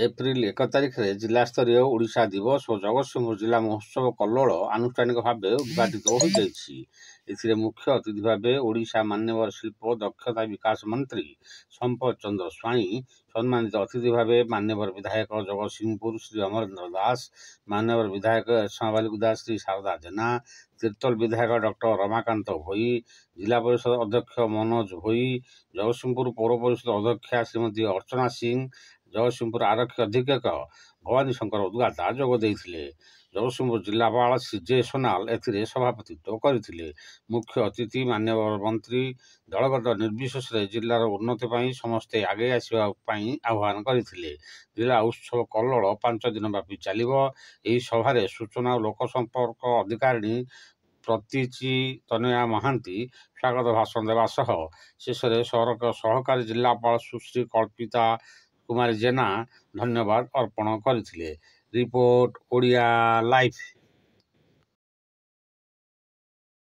April 1 तारिख में जिलास्तरीय ओडिशा दिवस और जगतसिंहपुर जिला महोत्सव कल्लोल आनुष्ठानिक भाव उद्घाटित हो जाइए। मुख्य अतिथि भाव ओडिशा मान्यवर शिल्प दक्षता विकास मंत्री संपत चंद्र स्वाई, सम्मानित अतिथि भाव मान्यवर विधायक जगतसिंहपुर श्री अमरेंद्र दास, मान्यवर विधायक समाबालिक दास श्री शारदा जेना, तीर्तल विधायक डॉक्टर रमाकांत भोई, जिला परिषद अध्यक्ष मनोज भोई, जगतसिंहपुर पौर परिषद अध्यक्षा श्रीमती अर्चना सिंह, जगतसिंहपुर आरक्षी अधीक्षक भवानी शंकर उद्गाता जोग देते। जगतसिंहपुर जिलापाल सीजे सोनाल एथिरे सभापतित्व करथिले। मुख्य अतिथि मान्यवर मंत्री दलगत निर्विशेष जिलार उन्नति पर समस्ते आगे आसवा आह्वान करथिले। जिला उत्सव कल्लोल 5 दिन व्यापी चलिबो। एही सभारे सूचना और लोक संपर्क अधिकारिणी प्रतीची तनया महांती स्वागत भाषण देवा सह शेष सहकारी जिलापाल सुश्री कल्पिता कुमारी जेना धन्यवाद अर्पण करथिले। Report Odia live.